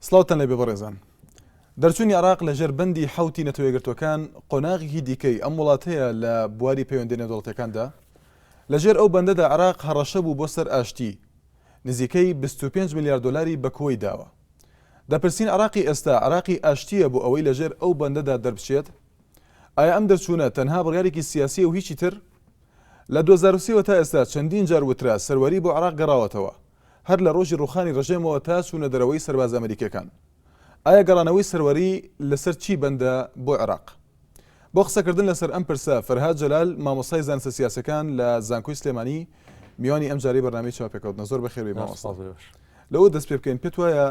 سڵاوتان لێ بێ دەرچوونی عراق لە ژێربەندی حوتی نەتەوەیەگرتوەکان قۆناغێکی دیکەی ئەم وڵاتەیە لە بواری پەیوەندی نێودەوڵەتەکاندا لەژێر ئەو بەندەدا عراق هەڕەشە بوو بۆ سەر ئاشتی نزیکەی 25 میلیارد دلاری بە کۆی داوە. دەپرسین عراقی ئێستا عراقی ئاشتیە بۆ ئەوەی لەژێر ئەو بەندەدا دەربچێت؟ ئایا ئەم دەرچوونە تەنها بڕیارێکی سیاسی و هیچی تر؟ لە 2023 تا ئێستا چەندین جار وترا سەروەری بۆ عراق گەڕاوەتەوە هەر لە ڕۆژی ڕوخانی ڕژێمەوە تا چوونە دەرەوەی سەرباز ئەمریکیەکان. ئایا گەڕانەوەی سەروەری لەسەر چی بەندە بۆ عراق؟ بۆ قسەکردن لەسەر ئەم پرسە فەرهاد جەلال مامۆستای زانستە سیاسەکان لە زانکۆی سلێمانی میوانی ئەم جارەی بەرنامەی چاوپێکەوتنە. زۆر بەخێر بێ مامۆستا. لەوە دەست پێ بکەین، پێت وایە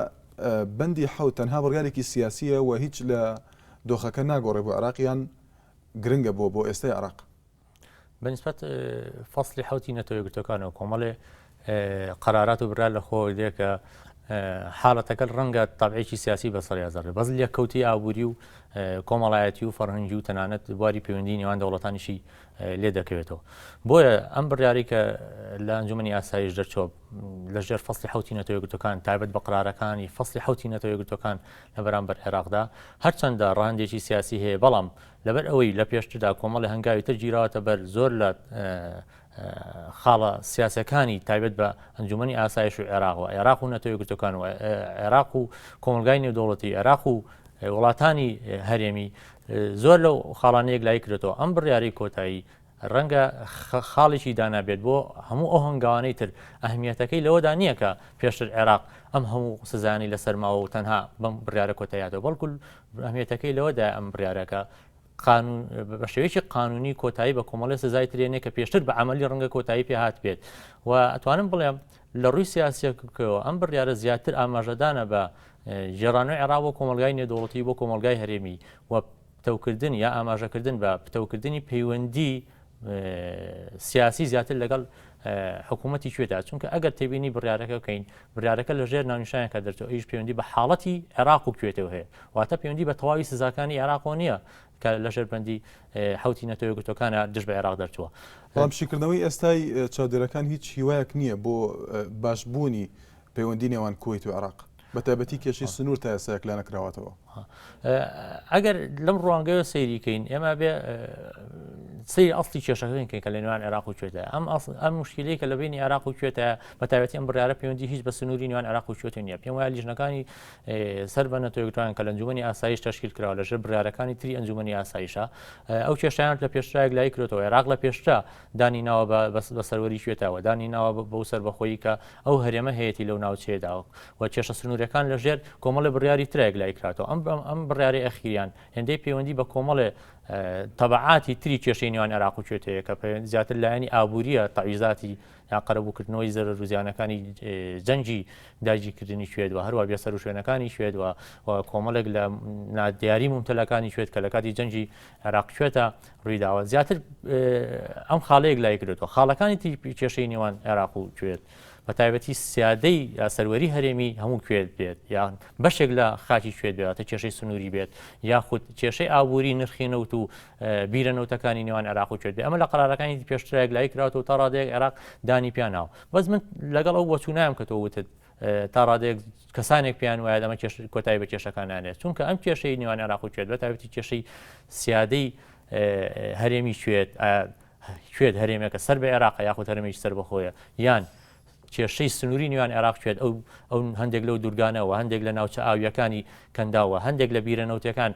بەندی حەوت تەنها بڕیارێکی سیاسیە و هیچ لە دۆخەکە ناگۆڕێ بۆ عراقیان گرنگە بۆ ئێستای عراق؟ بەنسبەت فەصلی حەوتی نەتەوەیەگرتوەکانەوە کۆمەڵێ قەرارات و برا لە خۆ دێکە حاڵەتەکە ڕەنگە تابعێکی سیاسی بەسەریازەڕێ بەس لە کەوتی ئابووری و کۆمەڵایەتی و فەرهەنگی و تەنانەت بواری پەیوەندی نێوان دەوڵەتانیشی لێ دەکەوێتەوە. بۆیە ئەم بڕیاری کە لە ئەنجومەنی ئاسایش دەرچۆ لەژێر فەصلی حەوتی نەتەوەیەگرتوەکان تایبەت بە قەرارەکانی فەصلی حەوتی نەتەوەیەگرتوەکان لە بەرامبەر عێراقدا هەرچەندە ڕاندێکی سیاسی هەیە، بەڵام لەبەر ئەوەی لە پێشتردا کۆمەڵی هەنگاوی تر گیراوەتە بەر زۆر لە خاڵە سیاسەکانی تایبەت بە ئەنجومەنی ئاسایش و عێراق و نەتەوەیەگرتوەکان و عێراق و کۆمەلگای نێودەوڵەتی عێراق و وڵاتانی هەرێمی زۆر لەو خاڵانەیەک لای کردێتەوە. ئەم بڕیاری کۆتایی ڕەنگە خاڵێکی دانابێت بۆ هەموو ئەو هەنگاوانەی تر ئەهمیەتەکەی لەوەدا نییە کە پێشتر عێراق ئەم هەموو سزانی لەسەرماوە و تەنها بەم بڕیارە کۆتاییاتەوە، بەڵکو ئەهمیەتەکەی لەوەدا ئەم بڕیارەکە بە شێوەیەکی قانونی کۆتایی بە کۆمەڵی سزای ترێنێ کە پێشتر بە عملی ڕەنگە کۆتایی پێ هات بێت. و ئەتوانم بڵێم لە ڕووی سیاسیەکەوە ئەم بڕیارە زیاتر ئاماژەدانە بە جێڕانەوەی عێراق بۆ کۆمەلگای نێودەوڵەتی بۆ کۆمەلگای هەرێمی و پتەوکردن یا ئاماژەکردن بە پتەوکردنی پەیوەندی سیاسی زیاتر لەگەڵ حکوومەتی کوێدا، چونکە ئەگەر تێبینی بڕیارەکە بکەین بڕیارەکە لە ژێر ناونیشانێکە دەرچێت ئەویش پەیوەندی بە حاڵەتی عێراق و کوێتەوە هەیە، واتە پەیوەندی بە تەواوی سزاکانی عێراقەوە نییە کە لە ژێربەندی حەوتی نەتەوەیەگرتوەکانە دژ بە عێراق دەرچووە. بەڵام شیکردنەوەی ئێستای چاودێرەکان هیچ هیوایەک نییە بۆ باشبوونی پەیوەندی نێوان کوێیت و عێراق، بەتایبەتی کێشەی سنوور تا ئێستاەک لا نەکراوەتەوە. ئەگەر لەم ڕوانگەیە سەیریکەین ئێمە بێ سەیری ئەسڵی کێشەکەین کە لە نێوان عێراق و کوێتە ئەم مشکلەی کە لە بینی عێراق و کوێتە بەتایبەتی ئەم بڕیارە پەیوەندی هیچ بە سنووری نێوان عێراق و کوێتە نییە. پێم وایە لیژنەکانی سەر بە نەتەوەیەگرتوەکان کە لە ئەنجومەنی ئاسایش تەشکیل کراوە لەژێر بڕیارەکانی تری ئەنجومەنی ئاسایشە ئەو کێشەیان لە پێشترایەک لای کرێتەوە. عێراق لە پێشترا دانی ناوە بە سەروەری کوێتەوە، دانی ناوە بەو سەربەخۆیی کە ئەو هەرێمە هەیەی لەو ناوچەیەداوە و کێشە سنوورەکان لەژێر کۆمەڵی بڕیاری ترێک لای کراتەوە. ئەم بڕیاری ئەخیریان هێندەی پەیوەندی بە کۆمەڵێ تەبعاتی تری کێشەی نێوان عێراق و کوێتەیە کە زیاتر لایەنی ئابووریە تەعویزاتی یا قەرەبووکردنەوەی زەرەر و زیانەکانی جەنگی داگیرکردنی شوێدەوە، هەروە بێسەر و شوێنەکانی شوێدەوە و کۆمەڵێک لە نادیاری ممتەلەکانی شوێد کە لە کاتی جەنگی عێراق کوێتە ڕوویداوە. زیاتر ئەم خاڵەیەک لای کردێتەوە. خاڵەکانی تری کێشەی نێوان عێراق و کوێت بەتایبەتی سیادەی یا سەروەری هەرێمی هەموو کوێت بێت یان بەشێک لە خاکی کوێت بێت تا کێشەی سنووری بێت یاخود کێشەی ئابووری نرخی نەوت و بیرەنەوتەکانی نێوان عێراق و کوێت بێت. ئەمە لە قەرارەکانی پێشترێک لای کراوەوە تا ڕادەیەک عێراق دانی پیاناوە. بەس من لەگەڵ ئەو وەچوو نایم کە تۆ وتت تا ڕادەیەک کەسانێک پیان وایە ئەمە کۆتایی بە کێشەکانانێت، چونکە ئەم کێشەی نێوان عێراق و کوێت بەتایبەتی کێشەی سیادەی هەرێمی کوێت هەرێمێکە سەر بە عێراق یاخود هەرێمێکی سەر بەخۆیە یان کێشەی سنووری نێوان عێراق کوێت ئەو هەندێک لەو دوورگانەوە هەندێک لە ناوچە ئاویەکانی کەنداوە هەندێک لە بیرەنەوتەکان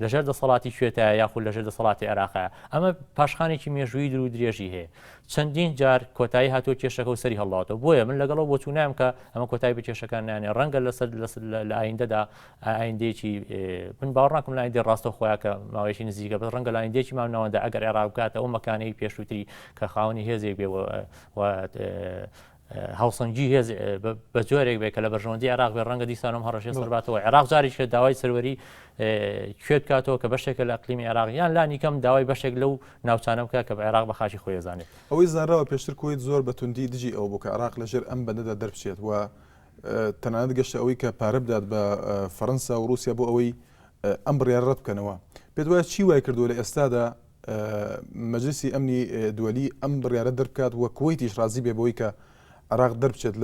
لەژێر دەسەڵاتی کوێتە یاخود لەژێر دەسەڵاتی عێراقە. ئەمە پاشخانێکی مێژووی در و درێژی هەیە. چەندین جار کۆتایی هاتووە کێشەکە و سەری هەڵاتەوە. بۆیە من لەگەڵەوە بۆ چوونایم کە ئەمە کۆتایی بە کێشەکان نانێ ڕەنگە لە ئایندەدا ئایندێکی من باوەڕ ناکەم لە ئایندەی ڕاستە خۆیان کە ماوەیەکی نزیکە بەس ڕەنگە لە ئایندێکی ماونەوەدا ئەگەر عێراق بکاتە ئەو مەکانەی پێشووتری کە خاوەنی هێزێک بێ و هاوسەنگی هێز بە جۆرێک بێت کە لە بەرژەوەندی عێراق بێ ڕەنگە دیسانم هەڕەشێ سەرباتەوە. عێراق جاریش کە داوای سەروەری کوێت کاتەوە کە بەشێکە لە ئەقلیمی عێراقیان لانی کەم داوای بەشێک لەو ناوچانە بکە کە عێراق بە خاچی خۆی ئەزانێت. ئەوەی زانراوە پێشتر کۆیت زۆر بە توندی دژی ئەو بوو کە عێراق لەژێر ئەم بەندەدا دەربچێت و تەنانەت گەشتە ئەوەی کە پارە بدات بە فەڕەنسا و رووسیا بۆ ئەوەی ئەم بڕیارە ڕەت بکەنەوە. پێت وایە چی وای کردووە لە ئێستادا مەجلیسی ئەمنی دووەلی ئەم بڕیارە دەربکات و کوێیتیش ڕازی بێ بەوەی کە عراق دەربچێت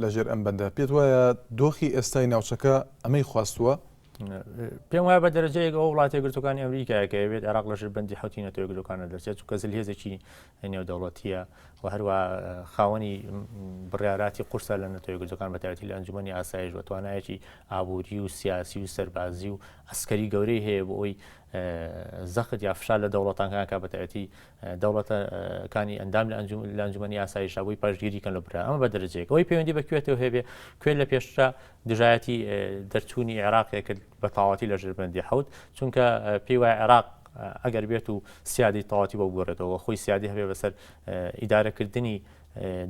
لەژێر ئەم بەندە پێت وایە دۆخی ئێستای ناوچەکە ئەمەی خواستووە پێم وایە بە دەرەجەیەک ئەو وڵاتی یەکگرتوەکانی ئەمریکایە کە ئەوێت عێراق لەژێر بەندی حوتی نەتەوە یەکگرتوەکانە دەرچێت چونکە زلهێزێکی نێودەوڵەتیە و هەروە خاوەنی بڕیاراتی قورسە لە نەتەوە یەکگرتوەکان بەتایبەتی لە ئەنجومەنی ئاسایش و توانایەکی ئابووری و سیاسی و سەربازی و ئەسکەری گەورەی هەیە بۆ ئەوی زەخت یا فشار لە دەوڵەتەکان کە بەتایبەتی دەوڵەتەکانی ئەندام لە ئەنجومەنی ئاسایش بووی پاشگیریکەن لە برا ئەمە بە دەرەجەیەک ئەوەی پەیوەندی بەکوێتەوە هەبێ کوێ لە پێشترا دژایەتی دەرچوونی عێراقێک کرد بە تاواتی لە ژێربەندی حەوت چونکە پێی وایە عێراق ئەگەر بێت و سیادی تەواتی بۆ بگۆڕێتەوە خۆی سیادی هەبێ بەسەر ئیدارەکردنی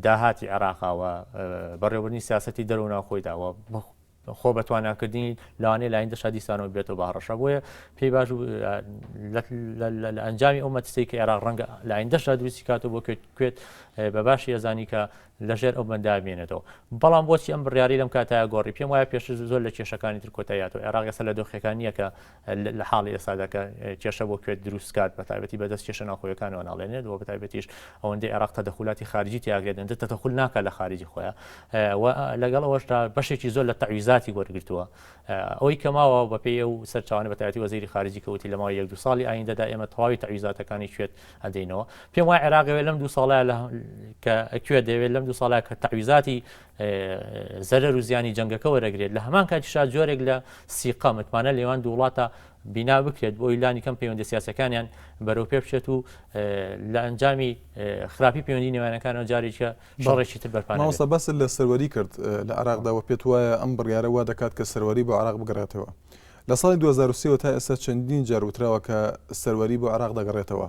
داهاتی عێراقاوە بەڕێوەبردننی سیاسەتی دەرەوە ناوخۆیداوە خۆ بەتواناکردنی لەوانەیە لایەندە شادیسانەوە بێتەوە بە هەڕەشە بۆیە پێی باش لە ئەنجامی ئەو مەترسی کە عێراق ڕەنگە لایەندەشدا دروستی کاتەوە بۆ کوێت بە باشی ئەزانی کە لەژێر ئەو بەندە بێنێتەوە بەڵام بۆچی ئەم بڕیاری لەم کاتایە گۆڕی پێم وایە پێش زۆر لە کێشەکانی تر کۆتاییاتەوە عێراق ئێستا لە دۆخەکانیە کە لە حاڵی ئێستادا کە کێشە بۆ کوێت دروستکات بەتایبەتی بەدەست کێشە ناوخۆیەکانەوە ناڵێنێت و بەتایبەتیش ئەوەندەی عێراق تەدەخولاتی خارجی تیاگرێت تەدەخول ناکات لە خارجی خۆیان لەگەڵ ئەوەشدا بەشێکی زۆر لە تەعویزاتی وەرگرتووە ئەوەی کەماوە بەپێی ئەو سەرچاوانە بەتایبەتی وەزیری خارجی کەوتی لە ماوەی 1-2 ساڵی ئایندەدا ئێمە تەواوی تەعویزاتەکانی کوێت ئەدەینەوە پێم وایە عێراق لەم 2 ساڵە کە کوێت دەوێت لەم 2 ساڵە کە تەعویزاتی زەرەر و زیانی جەنگەکە وەرەگرێت لە هەمان کاتیشا جۆرێک لە سیقە متمانە لێوان دوو وڵاتە بینا بکرێت بۆ ئیلانی کەم پەیوەندی سیاسەکانیان بەرەو پێ بچێت و لە ئەنجامی خراپی پەیوەندی نێوانەکانەوە جارێکە شەڕێکی تر بەرپان مامۆستا بەس لە سەروەری کرد لە عێراقداوە پێت وایە ئەم بڕیارە وا دەکات کە سەروەری بۆ عێراق بگەڕێتەوە لە ساڵی 2023 تا ئێستا چەندین جار وتراوە کە سەروەری بۆ عێراق دەگەڕێتەوە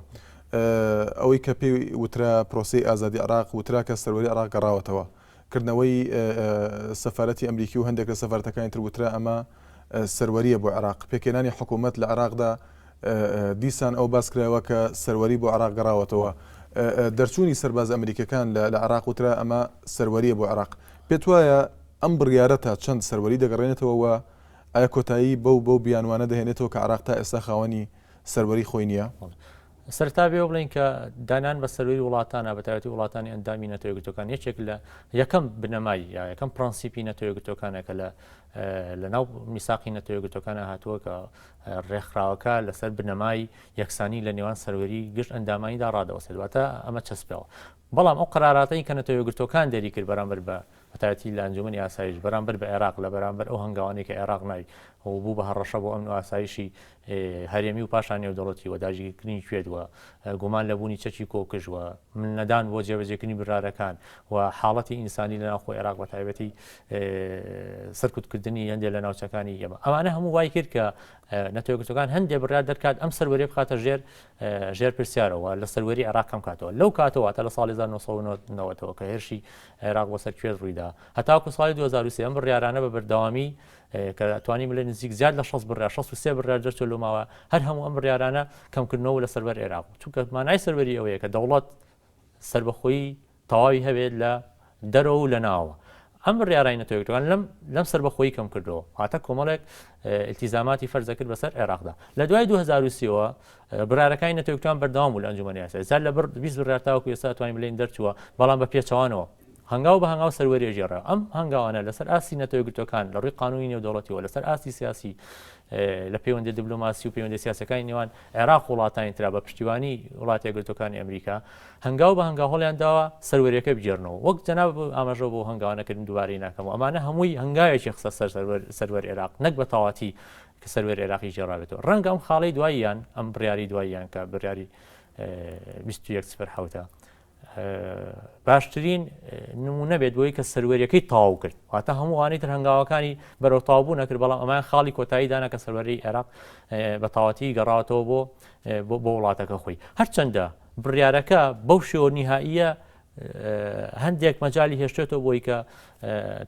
ئەوەی کە پێی وترا پرۆسی ئازادی عێراق وترا کە سەروەری عێراق گەڕاوەتەوە کردنەوەی سەفارەتی ئەمریکی و هەندێک لە سەفارەتەکانی تر وترا ئەمە سەروەریە بۆ عێراق پێکێنانی حکوومەت لە عێراقدا دیسان ئەو باسکرایەوە کە سەروەری بۆ عێراق گەڕاوەتەوە دەرچوونی سەرباز ئەمریکەکان لە عێراق وترا ئەمە سەروەریە بۆ عێراق پێت وایە ئەم بڕیارە تا چەند سەروەری دەگەڕێنێتەوە و ئایا کۆتایی بەو بیانوانە دەهێنێتەوە کە عێراق تا ئێستا خاوەنی سەروەری خۆی نییە سەرتا بێ بڵین کە دانان بە سەروەری وڵاتانە بەتایبەتی وڵاتانی ئەندامی نەتەوە یەکگرتوەکان یەکێک لە یەکەم بنەمای یا یەکەم پرەنسیپی نەتەوە یەکگرتوەکانە کە لە ناو میساقی نەتەوە یەکگرتوەکانە هاتووە کە ڕێکخراوەکە لەسەر بنەمای یەکسانی لە نێوان سەروەری گشت ئەندامانیدا ڕادەوەسێت واتە ئەمە چەسپێەوە بەڵام ئەو قەراراتەی کە نەتەوە یەکگرتوەکان دەری کرد بەرامبەر بە بەتایبەتی لە ئەنجومەنی ئاسایش بەرامبەر بە عێراق لە بەرامبەر ئەو هەنگاوانەی کە عێراق ناوی بوو بە هەڕەشە بۆ ئەمن و ئاسایشی هەرێمی و پاشان نێودەوڵەتی و داگیرکردنی کوێدوە گومان لەبوونی چەکی کۆکژوە من نەدان بۆ جێبەجێکردنی برارەکان و حاڵەتی ئینسانی لە ناوخۆی عێراق بەتایبەتی سەرکوتکردنی هەندێک لە ناوچەکانی ئێمە ئەمانە هەموو وای کرد کە نەتەوە یەکگرتوەکان هەندێک بڕیار دەرکات ئەم سەروەریە بخاتە ژێر پرسیارەوە لە سەروەری عێراق کەم کاتەوە لەو کاتەوە تا لە ساڵی 1990ەوە کە هێرشی عێراق بۆ سەر کوێ ڕوویدا هەتاکو ساڵی 2023 ئەم بڕیارانە بە بەردەوامی کە توانی بڵێ نزیک زیاد لە 63 بڕیار دەرچۆ لەماوە هەر هەموو ئەم بڕیارانە کەمکردنەوە لە سەروەر عێراق چونکە مانای سەروەری ئەوەیە کە دەوڵەت سربەخۆیی تەواوی هەبێت لە دەرەوە و لە ناوە ئەم بڕیارای نەتەوە یەکگرتوەکان لەم سربەخۆیی کەم کردەوە هاتە کۆمەڵێک التیزاماتی فەرزەکرد بەسەر عێراقدا لە دوای 2023ەوە بڕارەکانی نەتەوە یەکگرتوەکان بەردەوام بوو لە ئەنجومەنی ئاسایی زار لە 20 بڕیار تاوەکو ئێستا توانین بڵێن دەرچووە بەڵام بە پێچەوانەوە هەنگاو بە هەنگاو سەروەری ژێڕە ئەم هەنگاوانە لەسەر ئاسی نەتەوە یەکگرتوەکان لە ڕووی قانونی نێودەوڵەتیەوە لەسەر ئاسی سیاسی لە پەیوەندی دیبلۆماسی و پەیوەندی سیاسەکانی نێوان عێراق وڵاتانی ترا بە پشتیوانی وڵاتی یەکگرتوەکانی ئەمریکا هەنگاو بە هەنگاو هەڵیان داوە سەروەریەکە بجێڕنەوە وەک جەناب ئاماژە بۆ هەنگاوانەکردن دووبارەی ناکەمەوە ئەمانە هەمووی هەنگاوێکی خستە سەروەر عێراق نەک بە تەواتی کە سەروەر عێراقی جێڕابێتەوە ڕەنگە ئەم خاڵەی دواییان ئەم بڕیاری دواییان کە بڕیاری 21/7 باشترین نمونە بێت بۆی کە سەروەریەکەی تاو کرد واتە هەمووانی تر هەنگاوەکانی بەرەو تاوبوو نەکرد بەڵام ئەمان خاڵی کۆتاییدانا کە سەروەری عێراق بە تاواتی گەڕاوەتەوە بۆ وڵاتەکە خۆی هەرچەندە بڕیارەکە بەو شێوە نیهائیە هەندێک مەجای هێشتێتەوە بۆی کە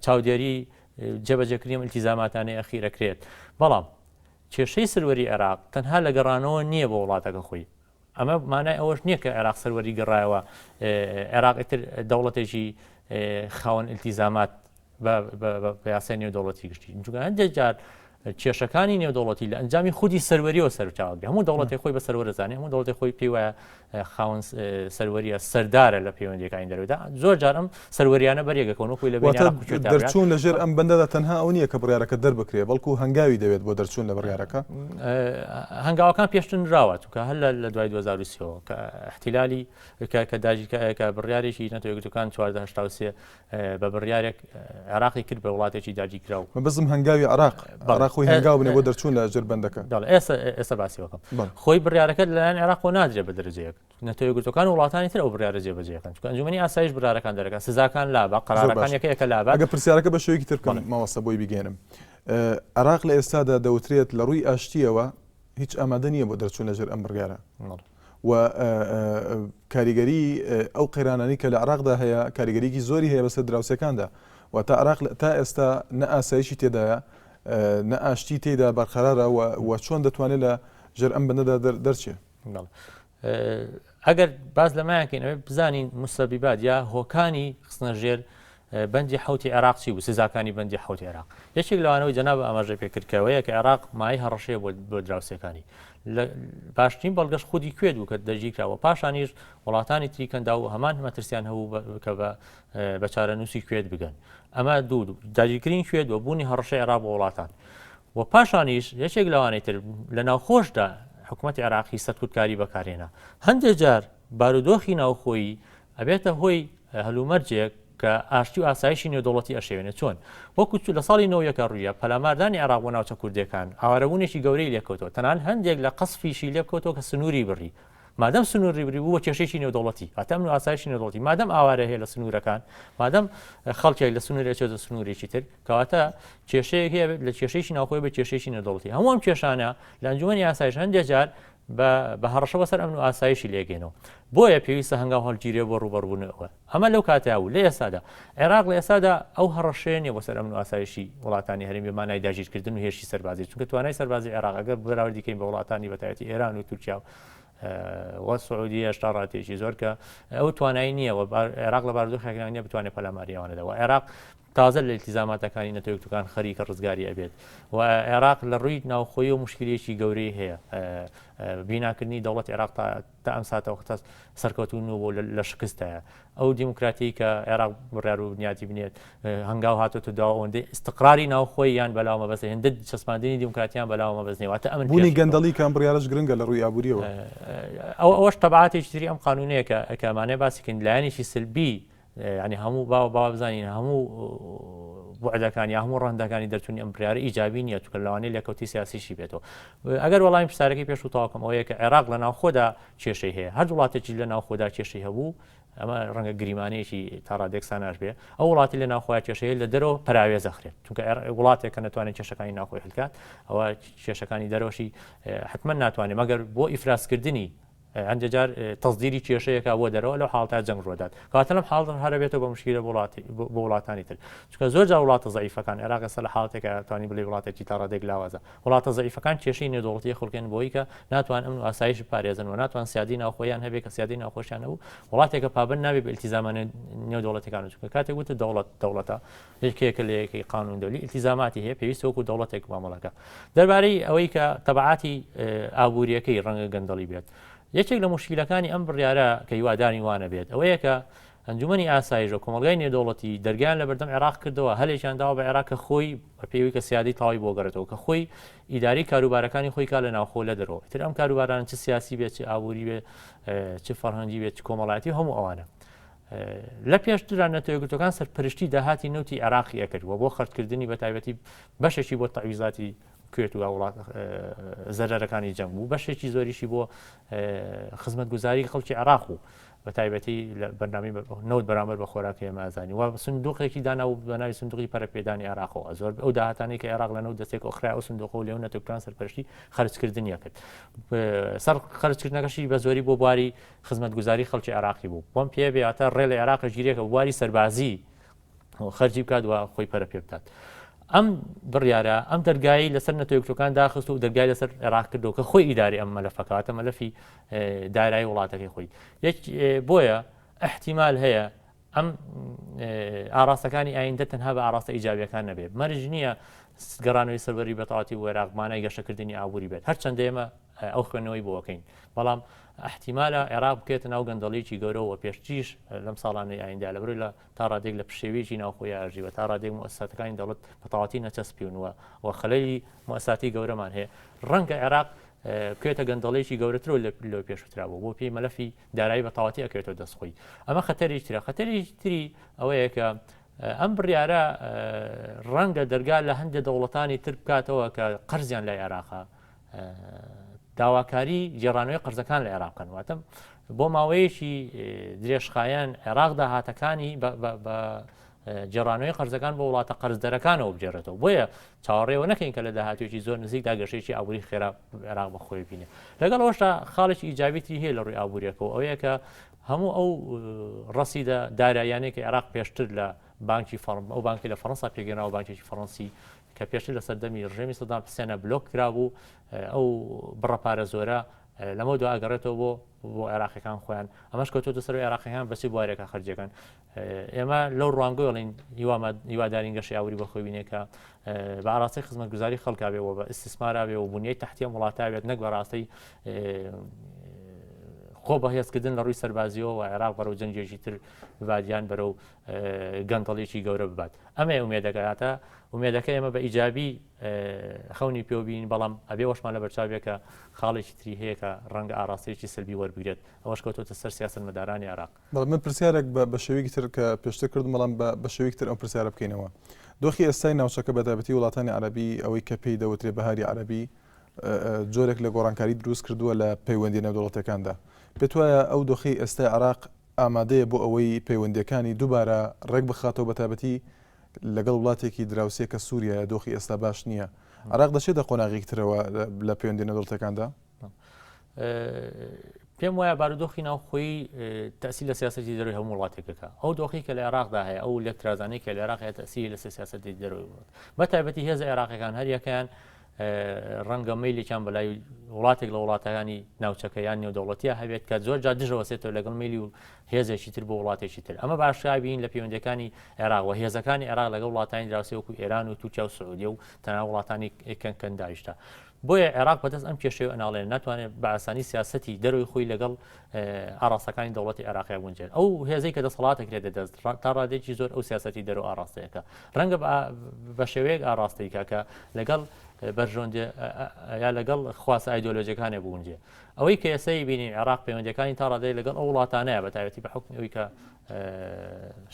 چاودێری جێبەجێکردنی ئیلتیزاماتانەی ئەخیرەکرێت بەڵام کێشەی سەروەری عێراق تەنها لە گەڕانەوە نییە بۆ وڵاتەکە خۆی ئەمە مانای ئەوەش نییە کە عێراق سەروەری گەڕایەوە عێراق ئیتر دەوڵەتێکی خاوەن ئیلتیزامات بە یاسای نێودەوڵەتی گشتی چونکە هەندێک جار کێشەکانی نێودوڵەتی لە ئەنجامی خودی سەروەریەوە سەرچاوی هەموو دەوڵەتی خۆی بە سەروەرزانانی هەموو دەوڵەتی خۆی پێی وایە خاوەن سەروەریە سەردارە لە پەیوەندیەکانی دەروێدا زۆر جار ئەم سەروەریانە بەرێگەکەون و خۆی لە دەرچوون لەژێر ئەم بەندەدا تەنها ئەو نییە کە بڕیارەکە دەربکرێ بەڵکو هەنگاوی دەوێت بۆ دەرچوون لە بڕیارەکە هەنگاوەکان پێشتن راوە چونکە هەر لە دوای 2023 کە احتیلالی کە بڕیارێکی نەتەوەیەکگرتوەکان 1483 بە بڕیارێک عێراقی کرد بە وڵاتێکی داگیرکراو بزم هەنگاوی عێراق خۆی هەنگاو بنێ بۆ دەرچوون لە ژێر بەندەکە ئێستا باسیەکەم خۆی بڕیارەکە لەلایەن عێراق نادرێت بە دەرەجەیەک نەتەوەیەکگرتوەکان وڵاتانی تر ئەو بڕیارە جێبەجێەکەن چونکە ئەنجومەنی ئاسایش بڕیارەکان دەرەکەن سزاکان لابە قەرارەکان یەکەیەکە لابە ئەگە پرسیارەکە بە شێوەیەکی تر بکەم ماوەستە بۆی بگەێنم عێراق لە ئێستادا دەوترێت لە ڕووی ئاشتیەوە هیچ ئامادە نییە بۆ دەرچوون لەژێر ئەم بڕیارە و کاریگەری ئەو قەیرانانی کە لە عێراقدا هەیە کاریگەریکی زۆری هەیە بەسەر دراوسەکاندا و تا عێراق تا ئێستا نە ئاسایشی تێدایە نە ئاشتی تێدا بەرقەرارە و چۆن دەتوانێت لە ژێر ئەم بەندەدا دەرچێت ئەگەر باز لەمایەکەین ئەوێ بزانین مستەبیبات یا هۆکانی خستنە ژێر بەندی حوتی عێراق چی بوو سزاکانی بەندی حوتی عێراق یەکێک لەوانەوەی جەناب ئاماژەی پێکردکەوەیە کە عێراق مای هەڕەشەیە بۆ دراوسەکانی باشترین بەڵگەشت خودی کوێت بوو کە دەژیکراوە پاشانیش وڵاتانی تریکەندا و هەمان مەترسیان هەبوو کە بە چارەنووسی کوێت بگەن ئەمە دوو داگیرکردنی کوێت و بوونی هەڕەشەی عێراق بۆ وڵاتان و پاشانیش یەکێک لەوانەی تر لە ناوخۆشدا حکوومەتی عێراقی سەرکوتکاری بەکارهێنا هەندێک جار بارودۆخی ناوخۆیی ئەبێتە هۆی هەلومەرجێک کە ئاشتی و ئاسایشی نێودوڵەتی ئەشێوێنێت چۆن وەکو لە ساڵی 90 ڕوویە پەلاماردانی عێراق بۆ ناوچە کوردەکان ئاوارەبوونێکی گەورەی لێکەوتەوە تەنان هەندێک لە قەسفیشی لێبکەوتەوە کە سنووری بڕی مادەم سنووری بڕی بوو بە کێشەیەکی نێودوڵەتی هاتەم و ئاسایشی نێودوڵەتی مادەم ئاوارە هەیە لە سنوورەکان مادەم خەڵکێک لە سنوورێک چێتە سنوورێکی تر کەواتە کێشەیەک هەیە لە کێشەیەکی ناوخۆی بە کێشەیەکی نێودوڵەتی هەموو ئەم کێشانە لە ئەنجومەنی ئاسایش هەندێک جار بە هەڕەشە بەسەر ئەمن و ئاسایشی لێگەینەوە بۆیە پێویستە هەنگاو هەڵگیرێ بۆ ڕوبەڕبوونەوە ئەمە لەو کاتیا بوو لە ئێستادا عێراق لە ئێستادا ئەو هەڕەشەیە نیە بەسەر ئەمن و ئاسایشی وڵاتانی هەرێمی مانای داگیرکردن و هێرشی سەربازی چونکە توانای سەربازی عێراق ئەگەر بەراوردیکەین بە وڵاتانی بەتایبەتی ئێران و تورکیا و سعودی هێشتا ڕاتێکی زۆر کە ئەو توانایی نییە عێراق لە بارودۆخێکیان نییە بتوانێت پەلاماریەوەدەوە عێراق تازە لە ئیلتیزاماتەکانی نەتەوەیەکگرتوەکان خەریکە ڕزگاری ئەبێت و عێراق لە ڕووی ناوخۆیی و مشکلێکی گەورەی هەیە بیناکردنی دەوڵەت عێراق تا ئەم ساتەوە سەرکەوتون و لە شکستەیە ئەو دیموکراتی کە عێراق بڕیار و بنیاتی بنێت هەنگاو هاتۆتە داوەندەی استقراری ناوخۆی یان بەلاومە بەسێ هێندە چەسپاندنی دیموکراتیان بەلاومە بەزنێواتە ئەمن بوونی گەندەڵی کام بڕیارش گرنگە لە ڕووی ئابووریەوە ئەوەش تەبعاتێکی تری ئەم قانونەیە کە ئەکەمانەیە باسیکەین لایەنێکی سلبی ینی هەموو باوە بزانین هەموو بوعدەکانی هەموو ڕەندەکانی دەرچوونی ئەم بڕیارە ئیجابی نیە توکە لەوانەیە لێکەوتی سیاسیشی بێتەوە ئەگەر وەڵامی پرسیارەکەی پێش و تاواکەم ئەوەیە کە عێراق لە ناوخۆدا کێشەی هەیە هەر وڵاتێکی لە ناوخۆدا کێشەی هەبوو ئەمە ڕەنگە گریمانەیەکی تا ڕادێکسان ناش بێ ئەو وڵاتی لە ناوخۆی کێشەیە لە دەرەوە پراوێ زەخرێت چونکە وڵاتێک کە ناتوانێت کێشەکانی ناوخۆی هەلکات ئەوە کێشەکانی دەرەوەشی حتمما ناتوانێت مەگەر بۆ ئیفراسکردنی هەندێک جار تەصدیری کێشەیەکە بۆ دەرەوە لەو حاڵتا جەنگ ڕۆدات کاتە لەم حاڵ هەرە بێتەوە بە مشکلە بۆ وڵاتانی تر چونکە زۆر جار وڵاتە زەعیفەکان عێراق ئێستا لە حاڵاتێکە توانی بڵێ وڵاتێکی تا ڕادێک لاوازە وڵاتە زەعیفەکان کێشەی نێودوڵەتی خەڵکێن بۆی کە ناتوان ئەمن و ئاسایش پارێزن و ناتوان سیادی ناوخۆیان هەبێ کە سیادی ناوخۆشیان هەبوو وڵاتێکە پابند نابێت بە ئیلتیزامانە نێودوڵەتیەکان چونکە کاتێک وتە دەوڵەتە یەکێکە لە یەکەی قانون دەولی ئیلتیزاماتی هەیە پێویستە وەکو دەوڵەتێک مامەڵەکە دەربارەی ئەوەی کە تەبعاتی ئابوووریەکەی ڕەنگە گەندەڵی بێت یەکێک لە مشکلەکانی ئەم بڕیارە کە هیوادانی وانە بێت ئەوەیە کە ئەنجومەنی ئاسایش و کۆمەلگای نێودوڵەتی دەرگیان لە بەردەم عێراق کردەوە هەلێکیان داوە بە عێراق کە خۆی بە پێوی کە سیادی تاوای بۆ گەڕێتەوە کە خۆی ئیداری کاروبارەکانی خۆی کا لە ناوخۆ لە دەرەوە تر ئەم کاروباران چ سیاسی بێت چ ئابووری بێت چ فەرهەنگی بێت چ کۆمەڵایەتی هەموو ئەوانە لە پێشتران نەتەوەیەکگرتوەکان سەرپەرشتی داهاتی نەوتی عێراقی ئەکردووە بۆ خەرجکردنی بەتایبەتی بەشێکی بۆ تەعویزاتی کوێت و وڵات زەرەرەکانی جەنگ بوو بەشێکی زۆریشی بۆ خزمەتگوزاری خەڵکی عێراق و بە تایبەتی لە بەرنامەی نەوت بەرامبەر بە خۆراکی ئەمازانی و سندوقێکی دانا و بەناوی سندوقی پەرەپێدانی عێراقەوە زۆر ئەو داهاتانی کە عێراق لە نەوت دەستێک ئۆخرا ئەو سندوق و لێو نەتەوەیەکگرتوەکان سەرپەرشتی خەرجکردنیە کرد سەر خەرجکردنەکەشی بە زۆری بۆ بواری خزمەتگوزاری خەڵکی عێراقی بوو بۆم پێ بێتە ڕێ لە عێراق ژیرێکە بواری سەربازی خەرجی بکات و خۆی پەرەپێ بکات ئەم بڕیارە ئەم دەرگایی لەسەر نەتەوەیەکگرتوەکان داخست و دەرگای لەسەر عێراق کردەوە کە خۆی ئیداری ئەم مەلەفەکاتە مەلەفی دارایی وڵاتەکەی خۆی بۆیە احتیمال هەیە ئەم ئاراستەکانی ئایندە تەنها بە ئاراستە ئیجابیەکان نەبێت مەرج نییە گەڕانەوەی سەربەری بەتەواتی بۆ عێراقمانای گەشەکردنی ئابووری بێت هەرچەندە ئێمە ئەو خوێنەوەی بۆەکەین بەڵام احتیمالە عێراق بکێتە ناو گەندەڵێکی گەورەوە پێشتیش لەم ساڵانەی ئایندا لەبەر لە تا ڕادێک لە پشێوێکی ناوخۆی ئاژیوە تا ڕادێک مؤسساتەکانی دەوڵەت بەتەواتی نەچەسپیونوە و خەلەلی مؤسساتی گەورەمان هەیە ڕەنگە عێراق بکێتە گەندەڵێکی گەورەترەوە لە پێشوتراوە بۆ پێی مەلەفی دارایی بەتەواتی ئەکرێتەوە دەستخۆی ئەمە خەتەرێکی ترە خەتەرێکی تری ئەوەیە کە ئەم بڕیارە ڕەنگە دەرگا لە هەندێک دەوڵەتانی تر بکاتەوە کە قەرزیان لە عێراقا داواکاری جێڕانەوەی قەرزەکان لە عێراقن واتە بۆ ماوەیەکی درێژخایەن عێراق داهاتەکانی بە جێڕانەوەی قەرزەکان بۆ وڵاتە قەرزدەرەکانەوە بجێڕێتەوە بۆیە چاوەڕێوە نەکەین کە لە داهاتوێکی زۆر نزیک داگەشێکی ئابووری خێرا عێراق بەخۆی بینێ لەگەڵ ئەوەشتا خاڵێکی ئیجابیتری هەیە لە ڕووی ئابووریەکەەوە ئەوەیە کە هەموو ئەو ڕەسیدە دارایانەیە کە عێراق پێشتر لە بانکی ئەو بانکی لە فەڕەنسا پێگەێناوە بانکێکی فەڕەنسی کە پێشتر لە سەردەمی ڕژێمی سەدام حوسێنە بلۆک کرابوو ئەو بڕەپارە زۆرە لەمە دو ئاگەڕێتەوە بۆ عێراقیەکان خۆیان ئەمەش کەوتۆتە سەر عێراقیەکان بەچی بوارێکە خەرجەکەن ئێمە لەو ڕوانگەڵین هیوادارین گەشەی ئاوری بەخۆی بینێکە بە ئاراستەی خزمەتگوزاری خەڵکا بێەوە بە ئیسtisمارا بێ و بنیەی تەحتیە وڵاتە بێت نەک بەڕاستەی خۆ بەهێزکردن لە ڕووی سەربازیەوە و عێراق بەرەو جەنگێکی تر بادیان بەرەو گەندەڵێکی گەورە ببات ئەمە ئومێدەکەاتە ومێدەکە ئێمە بە ئیجابی خەونی پێوبین بەڵام ئەبێ وەشمان لە بەرچاوێکە خاڵێکی تری هەیە کە ڕەنگە ئاراستەیەکی سلبی وەربگرێت ئەوەش کەوتۆتە سەر سیاسەتمەدارانی عێراق بەڵام من پرسیارێک بە شێوەیەکی تر کە پێشتر کردم بەڵام بە شێوەیەکی تر ئەم پرسیارە بکەینەوە دۆخی ئێستای ناوچەکە بەتایبەتی وڵاتانی عەرەبی ئەوەی کە پێی دەوترێ بەهاری عەرەبی جۆرێک لە گۆڕانکاری دروست کردووە لە پەیوەندی نێودەوڵەتەکاندا پێت وایە ئەو دۆخی ئێستای عێراق ئامادەیە بۆ ئەوەی پەیوەندیەکانی دووبارە ڕێک بخاتەوە بەتایبەتی لەگەڵ وڵاتێکی دراوسێ کە سووریا دۆخی ئێستا باش نییە عێراق دەچێتە قۆناغێکی ترەوە لە پەیوەندی نێودەوڵەتەکاندا پێم وایە بارودۆخی ناوخۆیی تەسیل لە سیاسەتی دەروی هەموو وڵاتێکەکە ئەو دۆخی کە لە عێراقدا هەیە ئەو لەکترازانەی کە لە عێراق هەیە تەسیری لە سیاسەتی دەروی بەتایبەتی هێزە عێراقیەکان هەریەکەیان ڕەنگە مەیلێکیان بەلای وڵاتێک لە وڵاتەکانی ناوچەکەیان نێودەوڵەتیە هەبێت کە زۆر جا دژەوەسێتەوە لەگەڵ میلی و هێزێکی تر بۆ وڵاتێکی تر ئەمە باشابین لە پەیوەندیەکانی عێراق و هێزەکانی عێراق لەگەڵ وڵاتانی دراوسێ وەکو ئێران و تورکیا و سعودیە و تەنها وڵاتانی کەن داعشتا بۆیە عێراق بەدەست ئەم کێشەیە ئەناڵێن ناتوانێت بە ئاسانی سیاسەتی دەروی خۆی لەگەڵ ئاراستەکانی دەوڵەتی عێراقی بونجێت ئەو هێزەی کە دەسەڵاتێک دەدەست تا ڕادێکی زۆر ئەو سیاسەتی دەرو ئاراستەیەەکە ڕەنگە بە شێوەیەک ئاراستەیکە کە لەگەڵ بەرژۆندێ یا لەگەڵ خواست ئایدۆلۆژیەکانی بوونجێ ئەوەی کە ئێسەی بینین عێراق پەیوەندیەکانی تا ڕادەی لەگەڵ ئەو وڵاتانەیە بەتایبەتی بە حکمی ئەوەی کە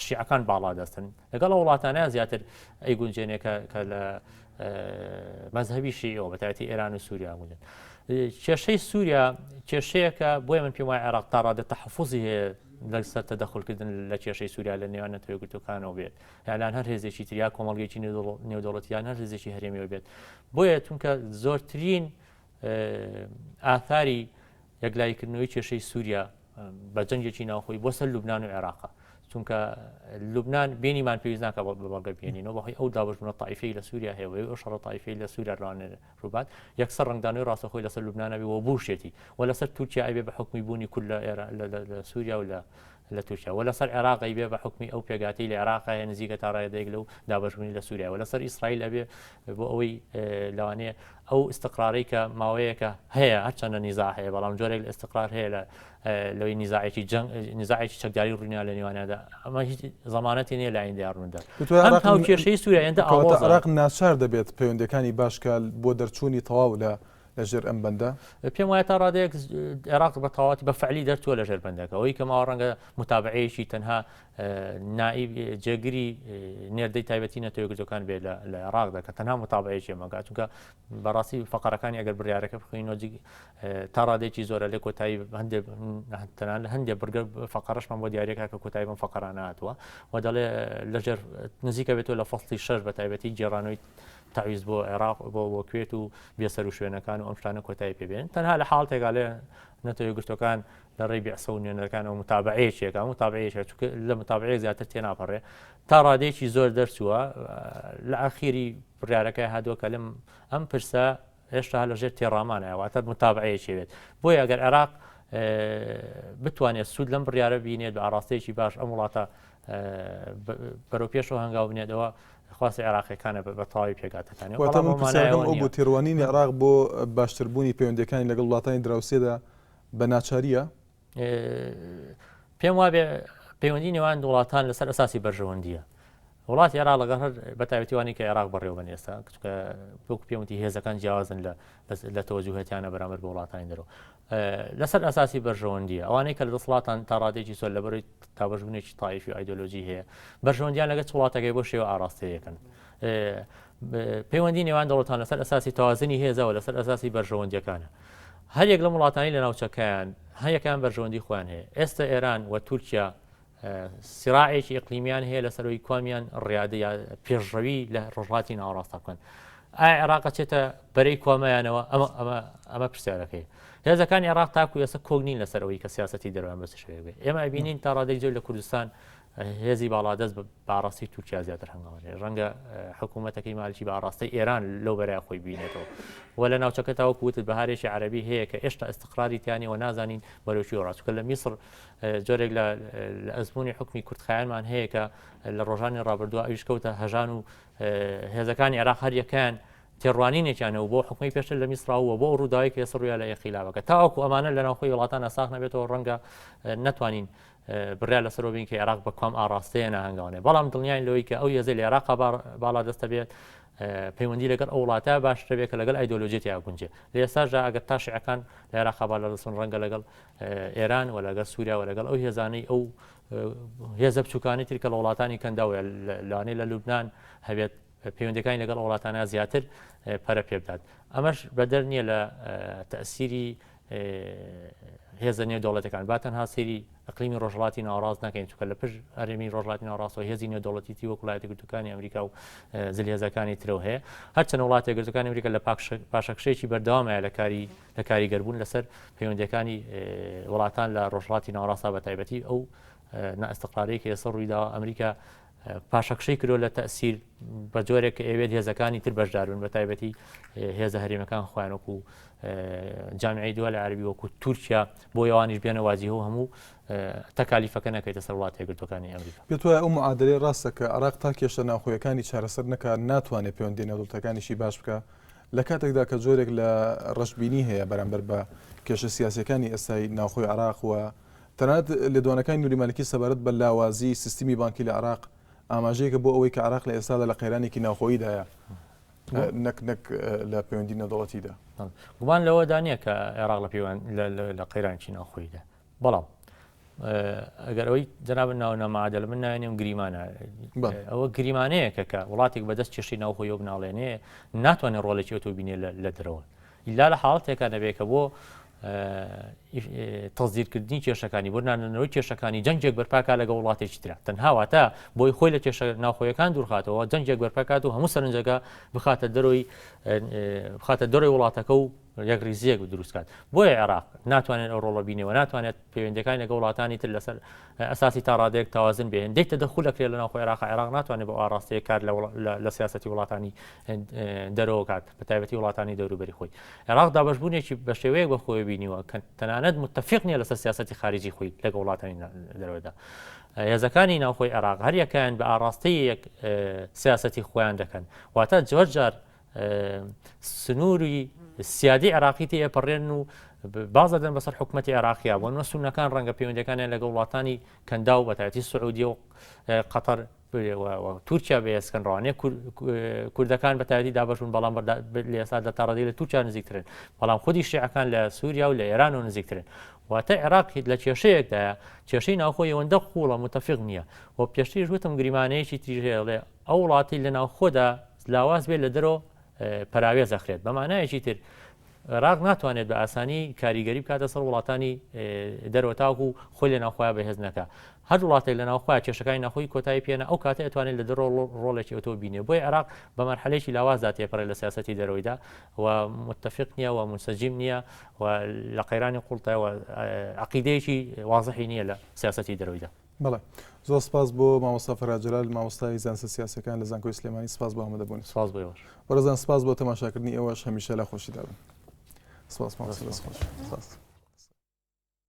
شیعەکان باڵا دەستن لەگەڵ ئەو وڵاتانەیە زیاتر ئەیگونجێنێکە کە لە مەذهبی شیعەوە بەتایبەتی ئێران و سووریا بوون کێشەی سووریا کێشەیەکە بۆیە من پێم وایە عێراق تا ڕادە تەحەفوزی هەیە لەسەر تەدەخولکردن لە کێشەی سووریا لە نێوان نەتەوەیەکگرتوەکانەوە بێت یان هەر هێزێکی تریا کۆمەڵگەیەکی نێودەوڵەتیان هەر هێزێکی هەرێمیەوە بێت بۆیە چونکە زۆرترین ئاثاری یەکلایکردنەوەی کێشەی سووریا بە جەنگێکی ناوخۆی بۆ سەر لوبنان و عێراقا چونکە لوبنان بینیمان پێویست ناکە بەڵگە بێنینەوە بەخۆی ئەو دابژبوونە تایفەی لە سووریا هەیە ئەو شەڕە تایفەی لە سووریا ڕوانێ ڕووبات یەکسەر ڕنگدانەوەی ڕاستەخۆی لەسەر لوبنانەوی و بوشێتی و لەسەر تورکیا ئەبێ بە حکمی بوونی کورد لە سووریا و لە تورکیا و لەسەر عێراقی بێ بە حکمی ئەو پێگاتی لە عێراقا هەیە نزیکە تا ڕێدەیەک لەو دابژبوونی لە سووریا و لەسەر ئیسرائیل ئەبێ بۆ ئەوەی لەوانەیە ئەو استقراری کە ماوەیەکە هەیە هەرچەندە نیزاع هەیە بەڵام جۆرێک لە استقرار هەیە لەوەی نیزاعێکی جەنگ نیزاعێکی چەکداری ڕوونیا لە نێوانیاندا ئەمە هیچ زەمانەتی نییە لە ئایندەی ڕووندا ئەم کێشەی سووریا ئێندا عێراق ناچار دەبێت پەیوەندیەکانی باشکە بۆ دەرچوونی تەواو لەژێر ئەم بەندە پێم وایە تا ڕادەیەک عێراق بە تەواوەتی بە فعلی دەرچووە لەژێر بەندەکە ئەوەی کە ماوە ڕەنگە متابعەیەکی تەنها نائب جێگیری نێردەی تایبەتی نەتەوەیەکگرتوەکان بێت لە عێراق دەکە تەنها متابعەیەکی ئەمەکات چونکە بەڕاستی فەقەرەکانی ئەگەر بڕیارەکە بخوێنەوە تا ڕادێکی زۆرە لێ کۆتایی هەندێک بەرگە فەقەرەشمان بۆ دیارێکە کە کۆتایی بەم فەقەرانە هاتووە و دەڵێ لەژێر نزیکە بێتەوە لە فەسڵی 6 بە تایبەتی جێڕانەوەی تعویز بۆ عێراق بۆ کوێت و بێسەر و شوێنەکان و ئەم شتانە کۆتایی پێبێن تەنها لە حاڵتێکا لێ نەتەوەیەکگرتوەکان لە ڕێی بێعسە و نوێنەرەکانەوە متابعەیەکێکە متابعەیەکە چونکە لە متابعەیەک زیاتر تێناپەڕێ تا ڕادێکی زۆر دەرچووە لە ئاخیری بڕیارەکەی هاتووە کە ئەم پرسە هێشتا لەژێر تێڕامانە واتە متابعەیەکی بێت بۆیە ئەگەر عێراق بتوانێت سوود لەم بڕیارە بینێت بە ئاراستەیەکی باش ئەم وڵاتە بەرەو پێشەوە هەنگاو بنێتەوە خواستی عێراقیەکانە بە تەواوی پێکاتەکانی واتەمە پرسیارەکەم ئەو بۆ تێڕوانینی عێراق بۆ باشتربوونی پەیوەندیەکانی لەگەڵ وڵاتانی دراوسێدا بە ناچاریە پێم وابێ پەیوەندی نێوان وڵاتان لەسەر ئەساسی بەرژەوەندیە وڵاتی عێراق لەگەڵ بە تایبەتیوانی کە عێراق بەڕێوەبن ئێستا کە وەکو پێوەندی هێزەکان جیاوازن لە تەوەجوهەتیانە بەرامبەر بە وڵاتانی دەرەوە لەسەر ئەساسی بەرژەوەندیە ئەوانەی کە لە دەسەڵاتان تا ڕادێکی سۆل لەبەرەوەی تابەشبوونێکی تایفی و ئایدۆلۆژی هەیە بەرژەوەندیان لەگەڵ وڵاتەکەی بۆ شێوە ئاراستەیەکەن پەیوەندی نێوان دەوڵەتان لەسەر ئەساسی تەوازنی هێزەوە لەسەر ئەساسی بەرژەوەندیەکانە هەر یەک لە وڵاتانی لە ناوچەکەیان هەیەکان بەرژەوەندی خۆیان هەیە ئێستا ئێران و تورکیا سیراعێکی ئیقلیمیان هەیە لەسەرەوەی کوامیان ڕیادە پێشڕەوی لە ڕۆژهاتی ناوەڕاستە بکەن ئایا عێراق چێتە بەرەی کۆمەیانەوە ئەمە پرسیارەکەی هێزەکانی عێراق تاکو ئێستا کۆگنین لەسەرەوەی کە سیاسەتی دەروان بەس شوێ بێ ئێمە ئەبینین تا ڕادێک جۆر لە کوردستان هێزی باڵادەست باڕاستی تورکیا زیاتر هەنگاوێ ڕەنگە حکوومەتەکەی مالیکی باڕاستی ئێران لەو بەرای خۆی بینێتەوە و لە ناوچەکە تاوەکو وتت بەهارێکی عەرەبی هەیە کە ئێشتا ئەستقراری تیانەوە نازانین بەرەوشی ڕاستکە لە میسر جۆرێک لە ئەزمموی حکمی کوردخایانمان هەیە کە لە ڕۆژانی ڕابردووە ئەویش کەوتە هەژان و هێزەکانی عێراق هەریەکان تێڕوانینێکیانەوە بۆ حکومی پێشتر لە میسراوە بۆ ڕووداوی کە سڕویە لە یەخیلابەکە تاوەکو ئەمانە لە ناوخۆی وڵاتان ئەساق نەبێتەوە ڕەنگە ناتوانین بڕیا لەسەرەوە بین کە عێراق بە کام ئاراستەیە نەهنگاوانێ بەڵام دڵنیان لەوەی کە ئەو هێزە لە عێراق باڵا دەستە بێت پەیوەندی لەگەڵ ئەو وڵاتە باشتر بێت کە لەگەڵ ئایدۆلۆژیەتی یاگونجێ لە ئێستاژە ئەگەر تاشعەکان لە عێراق باڵا دەستن ڕەنگە لەگەڵ ئێران و لەگەڵ سووریا و لەگەڵ ئەو هێزانەی ئەو هێزە بچووکانی تر کە لە وڵاتانی کەنداوە لەوانەیە لە لوبنان هەبێت پەیوەندەکانی لەگەڵ وڵاتانە زیاتر پەرە پێ بدات ئەمەش بەدەر نییە لە تەسیری هێزە نێودەوڵەتەکان با تەنها سەیری ئەقلیمی ڕۆژهەڵاتی ناوەڕاست ناکەین چونکە لە پشت هەرێمی ڕۆژهەڵاتی ناوەڕاستەوە هێزی نێودەوڵەتیی وەک وڵایەتە یەکگرتووەکانی ئەمریکا و زلهێزەکانی ترەوە هەیە هەرچەند وڵاتە یەکگرتووەکانی ئەمریکا لە پاشەکشەیەکی بەردەوامە لە کاریگەربوون لەسەر پەیوەندیەکانی وڵاتان لە ڕۆژهەڵاتی ناوەڕاستە بە تایبەتی ئەو نائستقرارەیەکی ئێستا ڕوویداوە ئەمریکا پاشەکشەی کردو لە تەسیر بە جۆرێک کە ئەوێت هێزەکانی تر بەشدارون بە تایبەتی هێزە هەرێمەکان خۆیان وەکو جامعی دووە لە عەربی وەکو تورکیا بۆ ئەوانیش بێنە وازیهە و هەموو تەکالیفەکە نەکەیتە سەر وڵاتە یەکگرتووەکانی ئەمریکا پێت وایە ئەو معادلەی ڕاستە کە عێراق تا کێشە ناوخۆیەکانی چارەسەر نەکات ناتوانێت پەیوەندی نێودەوڵەتەکانیشی باش بکە لە کاتێکدا کە جۆرێک لە ڕەشبینی هەیە بەرامبەر بە کێشە سیاسیەکانی ئێستای ناوخۆی عێراق و تەنانەت لێدوانەکانی نوری مالکی سەبارەت بە لاوازی سیستمی بانکی لە عێراق ئاماژەیەکە بۆ ئەوەی کە عێراق لە ئێستادا لە قەیرانێکی ناوخۆییدایە نەک لە پەیوەندی نێودەوڵەتیدا گومان لەوەدا نییە کە عێراق لە قەیرانێکی ناوخۆییدا بەڵام ئەگەر ئەوەی جەناب ناونە معادلە من ناوێنێم گریمانە ئەوە گریمانەیەکە کە وڵاتێک بەدەست کێشەی ناوخۆیی و بناڵێنێ ناتوانێت ڕۆڵێکی ئۆتۆ بینێ لە دەرەوە ئیلا لە حاڵەتێکە نەبێت کە بۆ تەزیرکردنی کێشەکانی بۆ نانەوەی کێشەکانی جەنگێک بەرپاکە لەگە وڵاتێکی ترە تەنهاواتە بۆی خۆی لە کێشە ناوخۆیەکان دوورخاتەوە جەنگێک بەرپاکات و هەموو سەرنجەکە بخاتە دەرۆی وڵاتەکە و یەک ریزیەک دروستکات بۆیە عێراق ناتوانێت ئەو ڕۆڵە بینێەوە ناتوانێت پەیوەندەکانی لەگە وڵاتانی تر لەسەر ئەساسی تا ڕادەیەک تەوازن بێن دێتە دەخولەکرێت لە ناوخۆی عێراق ناتوانێت بە ئاراستەیە کار لە سیاسەتی وڵاتانی دەرەوە کات بە تایبەتی وڵاتانی دەوروبەری خۆی عێراق دابەشبوونێکی بە شێوەیەک بە خۆی بینیوە کە تەنانەت متفق نییە لەسەر سیاسەتی خارجی خۆی لەگە وڵاتانی دەرەوەدا هێزەکانی ناوخۆی عێراق هەریەکان بە ئاراستەیەک سیاسەتی خۆیان دەکەن واتە جۆرجار سنووری سیادی عێراقی تێپەڕێن و باز دەدەن بەسەر حکوومەتی عێراقیە بۆ نوەسوونەکان ڕەنگە پەیوەندەکانیان لەگە وڵاتانی کەندا و بەتایەتی سعودی و قەتەر تورکیا بەهێزکەن ڕوانێ کوردەکان بەتایەتی دابەشون بەڵام لە ئێستادا تا ڕادەی لە تورکیا نزیکترن بەڵام خودی شیعەکان لە سووریا و لە ئێران و نزیکترن واتە عێراقی لە کێشەیەکدایە کێشەی ناوخۆی ئەوەندە قوڵە متفق نییە و پێشتریش وتم گریمانەیەکی تریژێڵێ ئەو وڵاتی لە ناوخۆدا لاواز بێت لە دەرەوە پەراوێز ئەخرێت بەمانایەکی تر عێراق ناتوانێت بە ئاسانی کاریگەری بکاتە سەر وڵاتانی دەرەوەتاوکو و خۆی لە ناوخۆیان بەهێز نەکە هەر وڵاتێک لە ناوخۆیان کێشەکانی ناخۆی کۆتایی پێێنە ئەو کاتە ئەتوانێت لە دەرەوە ڕۆڵێکی ئۆتۆ بینێ بۆی عێراق بە مەرحەلەیەکی لاوازدا تێپەڕێت لە سیاسەتی دەرەوەیدا و متفق نییە و منسەجیم نییە و لە قەیرانی قوڵتەوە عەقیدەیەکی واضحی نییە لە سیاسەتی دەرەوەیدا بەڵێ زۆر سپاس بۆ مامۆستا فەرهاد مامۆستای زانسە سیاسەکان لە زانکۆی سلێمانی سپاس بۆ ئامادەبوون سپاس بۆ وەرەزان سپاس بۆ تەماشاکردنی ئێوەش هەمیشە لە خۆشی دابن سپاس مامۆستا